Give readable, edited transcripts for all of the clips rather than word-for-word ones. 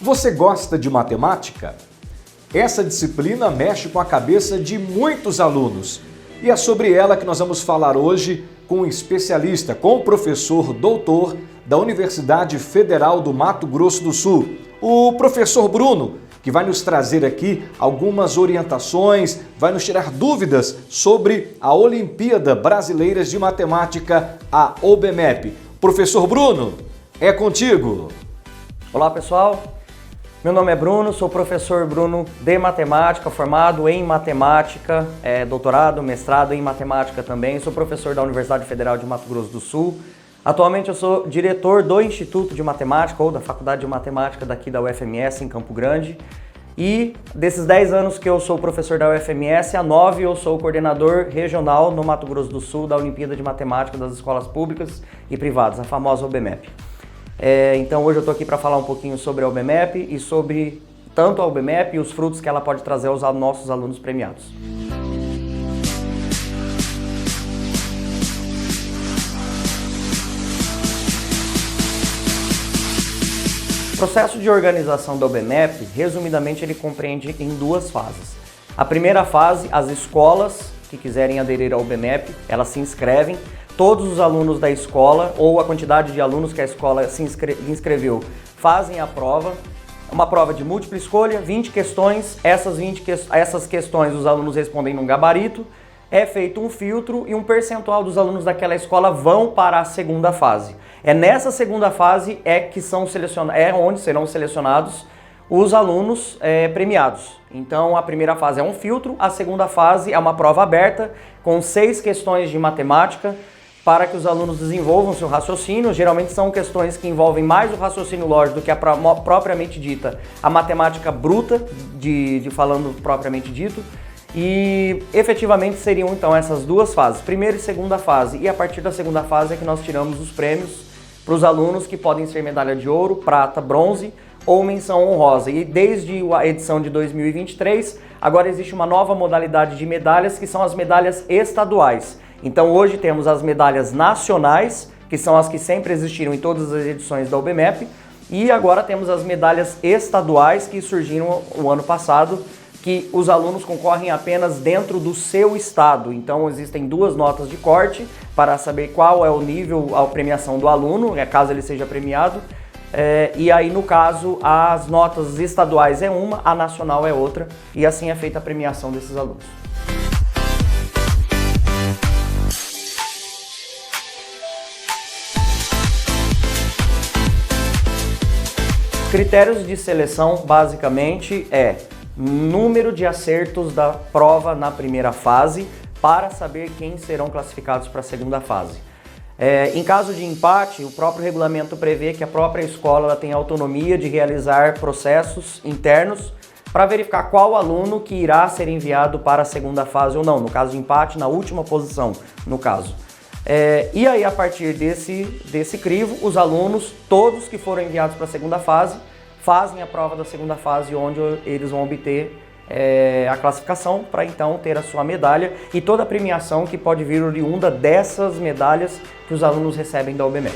Você gosta de matemática? Essa disciplina mexe com a cabeça de muitos alunos e é sobre ela que nós vamos falar hoje com um especialista, com o professor doutor da Universidade Federal do Mato Grosso do Sul, o professor Bruno, que vai nos trazer aqui algumas orientações, vai nos tirar dúvidas sobre a Olimpíada Brasileira de Matemática, a OBMEP. Professor Bruno, é contigo! Olá pessoal, meu nome é Bruno, sou professor Bruno de Matemática, formado em Matemática, doutorado, mestrado em Matemática também, sou professor da Universidade Federal de Mato Grosso do Sul. Atualmente eu sou diretor do Instituto de Matemática ou da Faculdade de Matemática daqui da UFMS em Campo Grande. E desses 10 anos que eu sou professor da UFMS, há 9 eu sou coordenador regional no Mato Grosso do Sul da Olimpíada de Matemática das Escolas Públicas e Privadas, a famosa OBMEP. Então hoje eu estou aqui para falar um pouquinho sobre a OBMEP e sobre tanto a OBMEP e os frutos que ela pode trazer aos nossos alunos premiados. O processo de organização da OBMEP, resumidamente, ele compreende em duas fases. A primeira fase, as escolas que quiserem aderir ao OBMEP, elas se inscrevem. Todos os alunos da escola, ou a quantidade de alunos que a escola se inscreveu, fazem a prova. Uma prova de múltipla escolha, 20 questões. Essas questões os alunos respondem num gabarito. É feito um filtro e um percentual dos alunos daquela escola vão para a segunda fase. É nessa segunda fase onde serão selecionados os alunos premiados. Então a primeira fase é um filtro, a segunda fase é uma prova aberta com 6 questões de matemática para que os alunos desenvolvam seu raciocínio. Geralmente são questões que envolvem mais o raciocínio lógico do que a propriamente dita, a matemática bruta, falando propriamente dito. E efetivamente seriam então essas duas fases, primeira e segunda fase, e a partir da segunda fase é que nós tiramos os prêmios para os alunos, que podem ser medalha de ouro, prata, bronze ou menção honrosa. E desde a edição de 2023, agora existe uma nova modalidade de medalhas, que são as medalhas estaduais. Então hoje temos as medalhas nacionais, que são as que sempre existiram em todas as edições da OBMEP, e agora temos as medalhas estaduais, que surgiram o ano passado, que os alunos concorrem apenas dentro do seu estado. Então existem 2 notas de corte para saber qual é o nível, a premiação do aluno, caso ele seja premiado. E aí, no caso, as notas estaduais é uma, a nacional é outra, e assim é feita a premiação desses alunos. Critérios de seleção, basicamente, é número de acertos da prova na primeira fase para saber quem serão classificados para a segunda fase. Em caso de empate, o próprio regulamento prevê que a própria escola ela tem autonomia de realizar processos internos para verificar qual aluno que irá ser enviado para a segunda fase ou não, no caso de empate, na última posição, no caso. E aí, a partir desse crivo, os alunos, todos que foram enviados para a segunda fase, fazem a prova da segunda fase, onde eles vão obter a classificação para então ter a sua medalha e toda a premiação que pode vir oriunda dessas medalhas que os alunos recebem da OBMEP.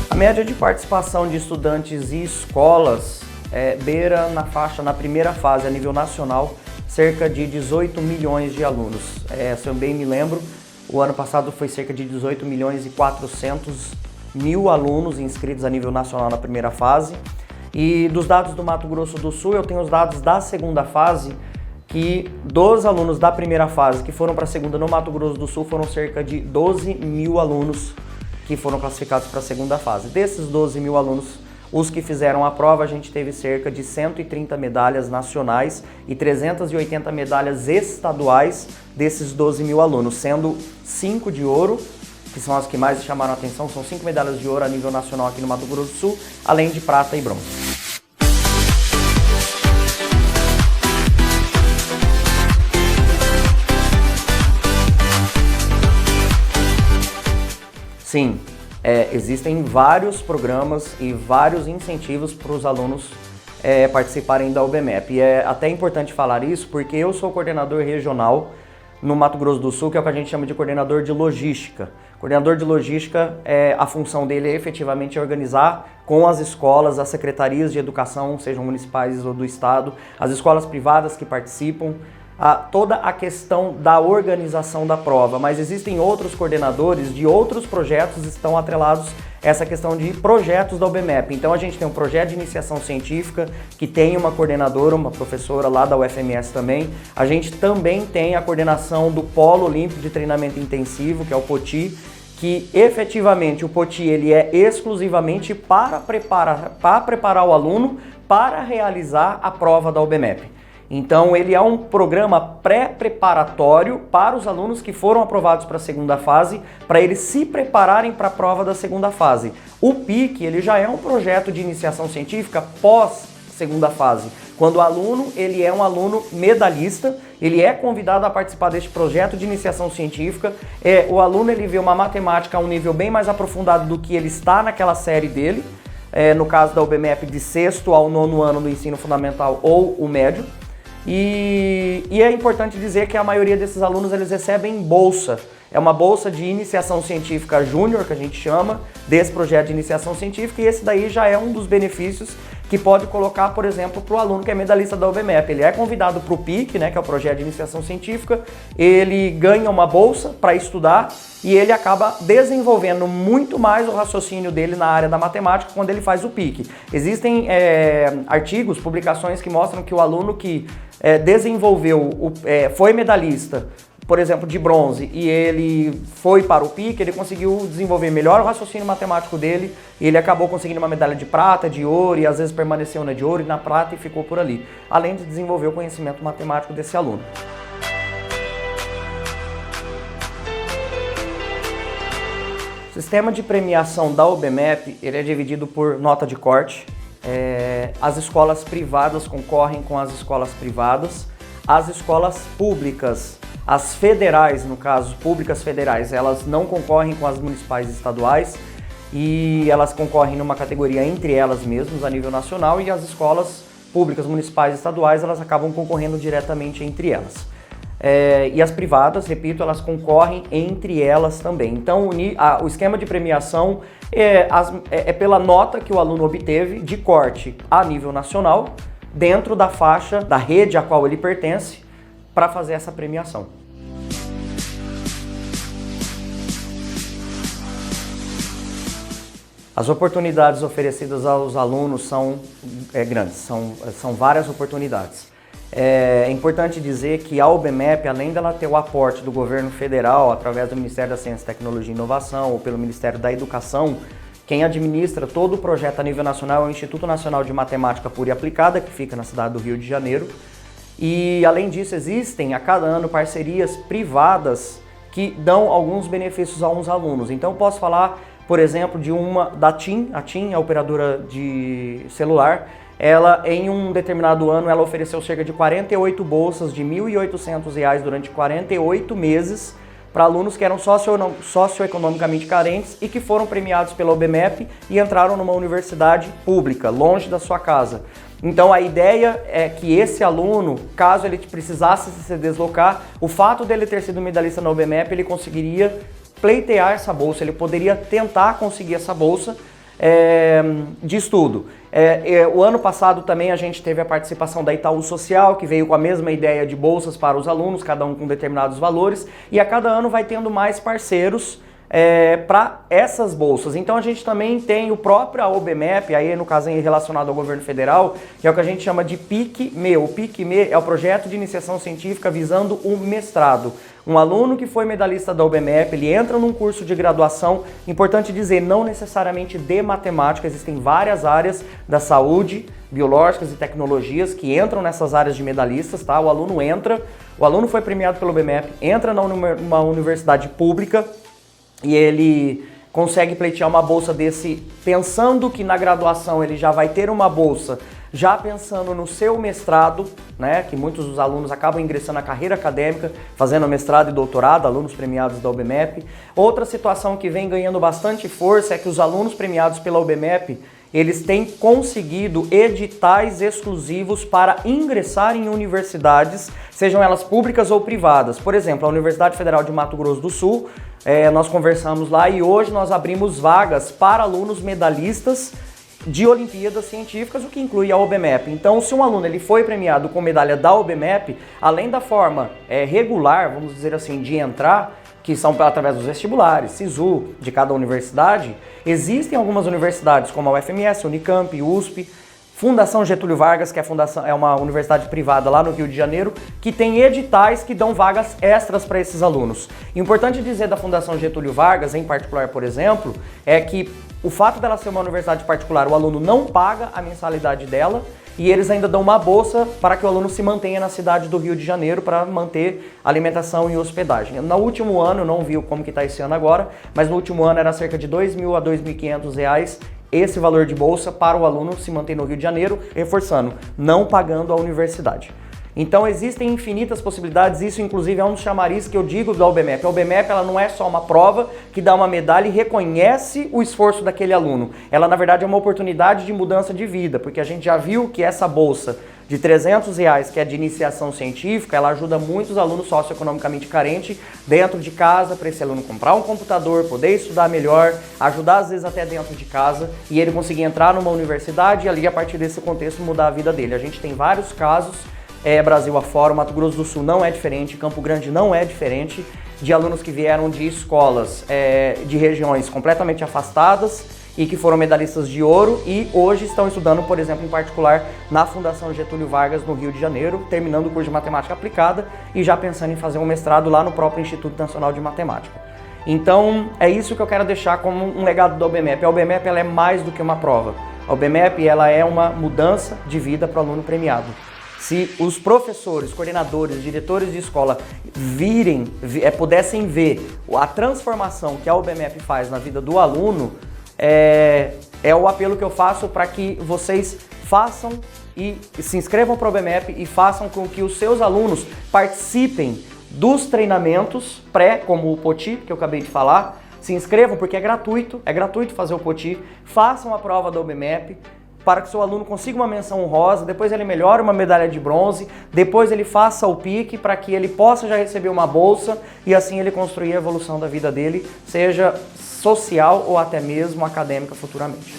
A média de participação de estudantes e escolas beira na primeira fase, a nível nacional, cerca de 18 milhões de alunos. Se eu bem me lembro, o ano passado foi cerca de 18 milhões e 400 mil alunos inscritos a nível nacional na primeira fase. E dos dados do Mato Grosso do Sul, eu tenho os dados da segunda fase, que dos alunos da primeira fase que foram para a segunda no Mato Grosso do Sul, foram cerca de 12 mil alunos que foram classificados para a segunda fase. Desses 12 mil alunos, os que fizeram a prova, a gente teve cerca de 130 medalhas nacionais e 380 medalhas estaduais desses 12 mil alunos, sendo 5 de ouro, que são as que mais chamaram a atenção, são 5 medalhas de ouro a nível nacional aqui no Mato Grosso do Sul, além de prata e bronze. Sim. Existem vários programas e vários incentivos para os alunos participarem da OBMEP. E é até importante falar isso porque eu sou coordenador regional no Mato Grosso do Sul, que é o que a gente chama de coordenador de logística. Coordenador de logística, a função dele é efetivamente organizar com as escolas, as secretarias de educação, sejam municipais ou do estado, as escolas privadas que participam, toda a questão da organização da prova. Mas existem outros coordenadores de outros projetos que estão atrelados a essa questão de projetos da OBMEP. Então a gente tem um projeto de iniciação científica que tem uma coordenadora, uma professora lá da UFMS também. A gente também tem a coordenação do Polo Olímpico de Treinamento Intensivo, que é o POTI, que efetivamente o POTI ele é exclusivamente para preparar o aluno para realizar a prova da OBMEP. Então ele é um programa pré-preparatório para os alunos que foram aprovados para a segunda fase, para eles se prepararem para a prova da segunda fase. O PIC ele já é um projeto de iniciação científica pós segunda fase, quando o aluno ele é um aluno medalhista, ele é convidado a participar deste projeto de iniciação científica. O aluno ele vê uma matemática a um nível bem mais aprofundado do que ele está naquela série dele, no caso da OBMEP de 6º ao 9º ano do ensino fundamental ou o médio. E é importante dizer que a maioria desses alunos eles recebem bolsa. É uma bolsa de iniciação científica júnior, que a gente chama, desse projeto de iniciação científica, e esse daí já é um dos benefícios que pode colocar, por exemplo, para o aluno que é medalhista da OBMEP. Ele é convidado para o PIC, né, que é o projeto de iniciação científica, ele ganha uma bolsa para estudar e ele acaba desenvolvendo muito mais o raciocínio dele na área da matemática quando ele faz o PIC. Existem artigos, publicações que mostram que o aluno que foi medalhista, por exemplo, de bronze, e ele foi para o PIC, ele conseguiu desenvolver melhor o raciocínio matemático dele, e ele acabou conseguindo uma medalha de prata, de ouro, e às vezes permaneceu na de ouro e na prata e ficou por ali, além de desenvolver o conhecimento matemático desse aluno. O sistema de premiação da OBMEP, ele é dividido por nota de corte. As escolas privadas concorrem com as escolas privadas, as escolas públicas, as federais, no caso, públicas federais, elas não concorrem com as municipais e estaduais e elas concorrem numa categoria entre elas mesmas a nível nacional, e as escolas públicas, municipais e estaduais, elas acabam concorrendo diretamente entre elas. E as privadas, repito, elas concorrem entre elas também. Então o esquema de premiação é pela nota que o aluno obteve de corte a nível nacional, dentro da faixa da rede a qual ele pertence, para fazer essa premiação. As oportunidades oferecidas aos alunos são grandes, são várias oportunidades. É importante dizer que a OBMEP, além dela ter o aporte do governo federal, através do Ministério da Ciência, Tecnologia e Inovação, ou pelo Ministério da Educação, quem administra todo o projeto a nível nacional é o Instituto Nacional de Matemática Pura e Aplicada, que fica na cidade do Rio de Janeiro. E, além disso, existem a cada ano parcerias privadas que dão alguns benefícios a uns alunos. Então, posso falar, por exemplo, da TIM. A TIM, a operadora de celular, ela, em um determinado ano, ela ofereceu cerca de 48 bolsas de R$ 1.800 durante 48 meses para alunos que eram socioeconomicamente carentes e que foram premiados pela OBMEP e entraram numa universidade pública, longe da sua casa. Então a ideia é que esse aluno, caso ele precisasse se deslocar, o fato dele ter sido medalhista na OBMEP, ele conseguiria pleitear essa bolsa, ele poderia tentar conseguir essa bolsa de estudo. O ano passado também a gente teve a participação da Itaú Social, que veio com a mesma ideia de bolsas para os alunos, cada um com determinados valores, e a cada ano vai tendo mais parceiros para essas bolsas. Então a gente também tem o próprio OBMEP, aí no caso relacionado ao governo federal, que é o que a gente chama de PIC-ME. O PIC-ME é o projeto de iniciação científica visando o mestrado. Um aluno que foi medalhista da OBMEP, ele entra num curso de graduação, importante dizer, não necessariamente de matemática, existem várias áreas da saúde, biológicas e tecnologias que entram nessas áreas de medalhistas, tá? O aluno foi premiado pelo OBMEP, entra numa universidade pública, e ele consegue pleitear uma bolsa pensando que na graduação ele já vai ter uma bolsa, já pensando no seu mestrado, né, que muitos dos alunos acabam ingressando na carreira acadêmica, fazendo mestrado e doutorado, alunos premiados da OBMEP. Outra situação que vem ganhando bastante força é que os alunos premiados pela OBMEP, eles têm conseguido editais exclusivos para ingressar em universidades, sejam elas públicas ou privadas. Por exemplo, a Universidade Federal de Mato Grosso do Sul, nós conversamos lá e hoje nós abrimos vagas para alunos medalhistas de Olimpíadas Científicas, o que inclui a OBMEP. Então, se um aluno ele foi premiado com medalha da OBMEP, além da forma regular, vamos dizer assim, de entrar, que são através dos vestibulares, SISU, de cada universidade, existem algumas universidades como a UFMS, Unicamp, USP, Fundação Getúlio Vargas, que é uma universidade privada lá no Rio de Janeiro, que tem editais que dão vagas extras para esses alunos. Importante dizer da Fundação Getúlio Vargas, em particular, por exemplo, é que o fato dela ser uma universidade particular, o aluno não paga a mensalidade dela e eles ainda dão uma bolsa para que o aluno se mantenha na cidade do Rio de Janeiro para manter alimentação e hospedagem. No último ano, não vi como que está esse ano agora, mas no último ano era cerca de R$2.000 a R$2.500 esse valor de bolsa para o aluno se manter no Rio de Janeiro, reforçando, não pagando a universidade. Então existem infinitas possibilidades, isso inclusive é um dos chamariz que eu digo da OBMEP. A OBMEP ela não é só uma prova que dá uma medalha e reconhece o esforço daquele aluno. Ela na verdade é uma oportunidade de mudança de vida, porque a gente já viu que essa bolsa de R$300, que é de iniciação científica, ela ajuda muitos alunos socioeconomicamente carentes dentro de casa, para esse aluno comprar um computador, poder estudar melhor, ajudar às vezes até dentro de casa, e ele conseguir entrar numa universidade e ali a partir desse contexto mudar a vida dele. A gente tem vários casos, Brasil afora, o Mato Grosso do Sul não é diferente, Campo Grande não é diferente, de alunos que vieram de escolas de regiões completamente afastadas e que foram medalhistas de ouro e hoje estão estudando, por exemplo, em particular na Fundação Getúlio Vargas, no Rio de Janeiro, terminando o curso de Matemática Aplicada e já pensando em fazer um mestrado lá no próprio Instituto Nacional de Matemática. Então, é isso que eu quero deixar como um legado da OBMEP. A OBMEP ela é mais do que uma prova. A OBMEP ela é uma mudança de vida para o aluno premiado. Se os professores, coordenadores, diretores de escola pudessem ver a transformação que a OBMEP faz na vida do aluno, é o apelo que eu faço para que vocês façam e se inscrevam para o OBMEP e façam com que os seus alunos participem dos treinamentos pré, como o POTI, que eu acabei de falar. Se inscrevam porque é gratuito fazer o POTI, façam a prova da OBMEP, para que seu aluno consiga uma menção honrosa, depois ele melhore uma medalha de bronze, depois ele faça o PIC para que ele possa já receber uma bolsa e assim ele construir a evolução da vida dele, seja social ou até mesmo acadêmica futuramente.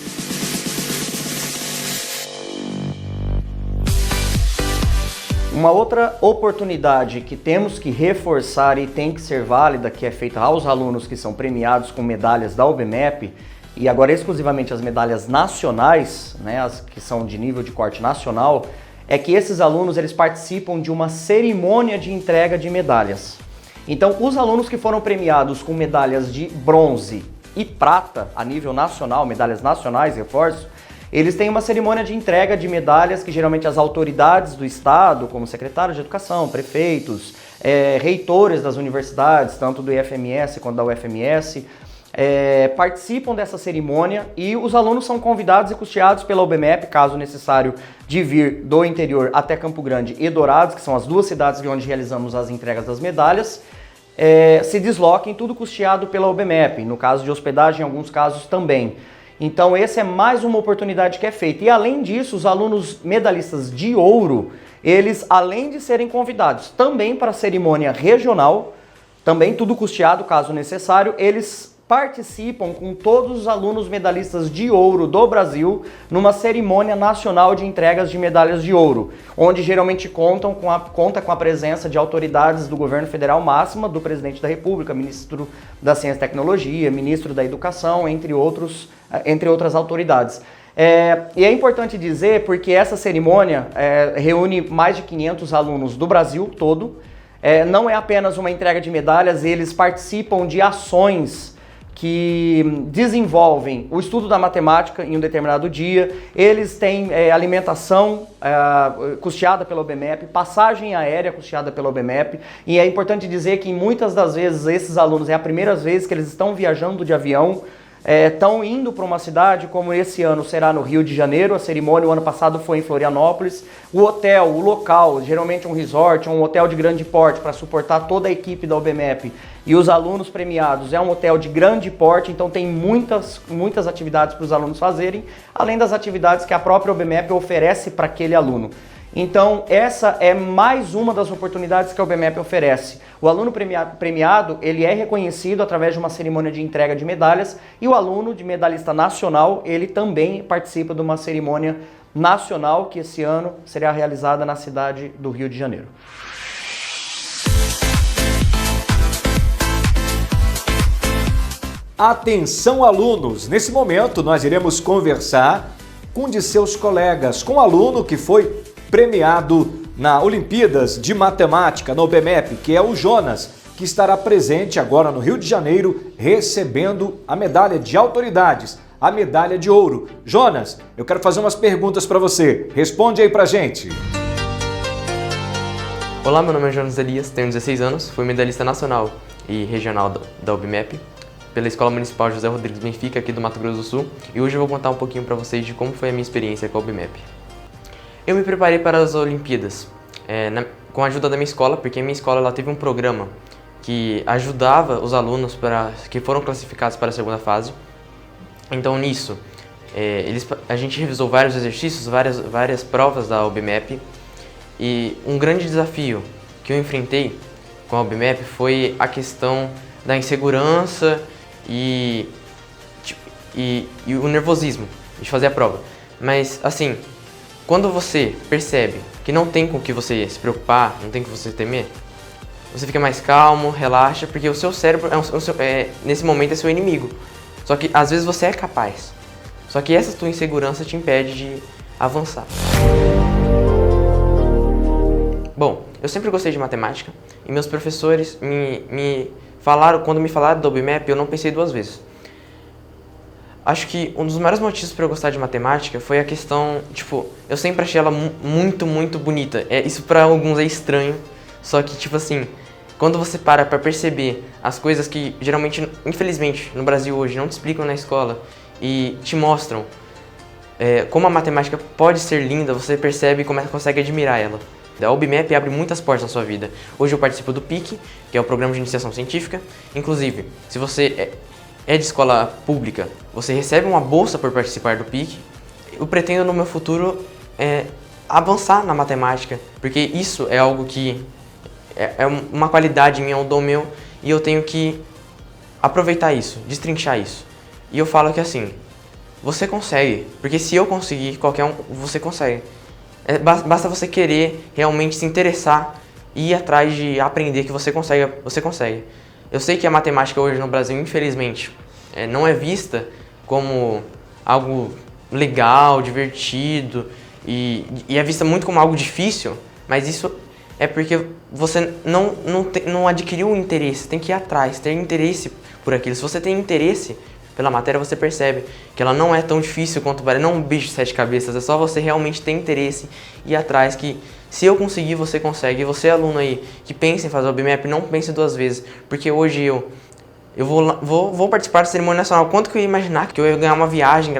Uma outra oportunidade que temos que reforçar e tem que ser válida, que é feita aos alunos que são premiados com medalhas da OBMEP, e agora exclusivamente as medalhas nacionais, né, as que são de nível de corte nacional, é que esses alunos eles participam de uma cerimônia de entrega de medalhas. Então, os alunos que foram premiados com medalhas de bronze e prata a nível nacional, medalhas nacionais, reforço, eles têm uma cerimônia de entrega de medalhas que geralmente as autoridades do estado, como secretários de educação, prefeitos, reitores das universidades, tanto do IFMS quanto da UFMS, participam dessa cerimônia e os alunos são convidados e custeados pela OBMEP, caso necessário, de vir do interior até Campo Grande e Dourados, que são as duas cidades de onde realizamos as entregas das medalhas, se desloquem, tudo custeado pela OBMEP, no caso de hospedagem, em alguns casos também. Então essa é mais uma oportunidade que é feita. E além disso, os alunos medalhistas de ouro, eles além de serem convidados também para a cerimônia regional, também tudo custeado caso necessário, eles participam com todos os alunos medalhistas de ouro do Brasil numa cerimônia nacional de entregas de medalhas de ouro, onde geralmente conta com a presença de autoridades do governo federal máxima, do presidente da República, ministro da Ciência e Tecnologia, ministro da Educação, entre outras autoridades. E é importante dizer porque essa cerimônia reúne mais de 500 alunos do Brasil todo, não é apenas uma entrega de medalhas, eles participam de ações que desenvolvem o estudo da matemática em um determinado dia, eles têm alimentação custeada pela OBMEP, passagem aérea custeada pela OBMEP, e é importante dizer que muitas das vezes esses alunos é a primeira vez que eles estão viajando de avião, estão indo para uma cidade, como esse ano será no Rio de Janeiro, a cerimônia o ano passado foi em Florianópolis, o hotel, o local, geralmente um resort, um hotel de grande porte para suportar toda a equipe da OBMEP e os alunos premiados, é um hotel de grande porte, então tem muitas atividades para os alunos fazerem, além das atividades que a própria OBMEP oferece para aquele aluno. Então, essa é mais uma das oportunidades que a OBMEP oferece. O aluno premiado, ele é reconhecido através de uma cerimônia de entrega de medalhas e o aluno de medalhista nacional, ele também participa de uma cerimônia nacional que esse ano será realizada na cidade do Rio de Janeiro. Atenção, alunos! Nesse momento, nós iremos conversar com um de seus colegas, com um aluno que foi premiado na Olimpíadas de Matemática, na OBMEP, que é o Jonas, que estará presente agora no Rio de Janeiro, recebendo a medalha de autoridades, a medalha de ouro. Jonas, eu quero fazer umas perguntas para você. Responde aí pra gente. Olá, meu nome é Jonas Elias, tenho 16 anos, fui medalhista nacional e regional da OBMEP pela Escola Municipal José Rodrigues Benfica, aqui do Mato Grosso do Sul, e hoje eu vou contar um pouquinho para vocês de como foi a minha experiência com a OBMEP. Eu me preparei para as Olimpíadas com a ajuda da minha escola, porque a minha escola ela teve um programa que ajudava os alunos que foram classificados para a segunda fase. Então nisso, a gente revisou vários exercícios, várias provas da OBMEP, e um grande desafio que eu enfrentei com a OBMEP foi a questão da insegurança e o nervosismo de fazer a prova. Mas assim, quando você percebe que não tem com o que você se preocupar, não tem com o que você temer, você fica mais calmo, relaxa, porque o seu cérebro, nesse momento, é seu inimigo. Só que às vezes você é capaz. Só que essa tua insegurança te impede de avançar. Bom, eu sempre gostei de matemática e meus professores quando me falaram da OBMEP, eu não pensei duas vezes. Acho que um dos maiores motivos para eu gostar de matemática foi a questão, eu sempre achei ela muito, muito bonita. Isso para alguns é estranho, só que, quando você para perceber as coisas que geralmente, infelizmente, no Brasil hoje não te explicam na escola e te mostram como a matemática pode ser linda, você percebe e consegue admirar ela. A OBMEP abre muitas portas na sua vida. Hoje eu participo do PIC, que é o Programa de Iniciação Científica. Inclusive, se você é de escola pública, você recebe uma bolsa por participar do PIC. Eu pretendo no meu futuro avançar na matemática, porque isso é algo que é uma qualidade minha, um dom meu, e eu tenho que aproveitar isso, destrinchar isso. E eu falo que assim, você consegue, porque se eu conseguir, qualquer um, você consegue. Basta você querer realmente se interessar e ir atrás de aprender que você consegue, você consegue. Eu sei que a matemática hoje no Brasil, infelizmente, não é vista como algo legal, divertido e é vista muito como algo difícil, mas isso é porque você não adquiriu o interesse, tem que ir atrás, ter interesse por aquilo. Se você tem interesse pela matéria, você percebe que ela não é tão difícil quanto parece, não é um bicho de 7 cabeças, é só você realmente ter interesse e ir atrás, que se eu conseguir, você consegue. E você, aluno aí, que pensa em fazer o OBMEP, não pense duas vezes, porque hoje eu vou participar da cerimônia nacional. Quanto que eu ia imaginar que eu ia ganhar uma viagem,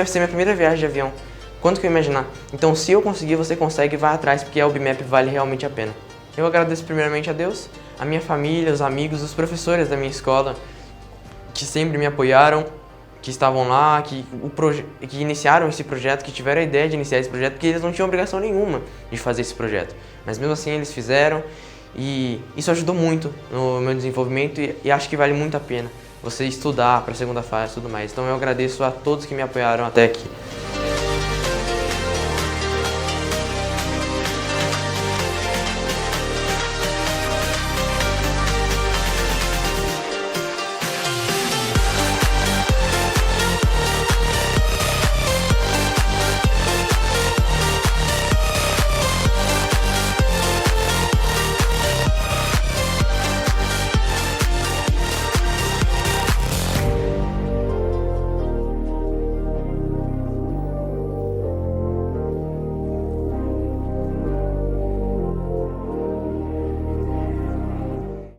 ser minha primeira viagem de avião? Quanto que eu ia imaginar? Então, se eu conseguir, você consegue, vai atrás, porque a OBMEP vale realmente a pena. Eu agradeço primeiramente a Deus, a minha família, os amigos, os professores da minha escola, que sempre me apoiaram, que estavam lá, que iniciaram esse projeto, que tiveram a ideia de iniciar esse projeto, porque eles não tinham obrigação nenhuma de fazer esse projeto. Mas mesmo assim eles fizeram e isso ajudou muito no meu desenvolvimento e acho que vale muito a pena você estudar para a segunda fase e tudo mais. Então eu agradeço a todos que me apoiaram até aqui.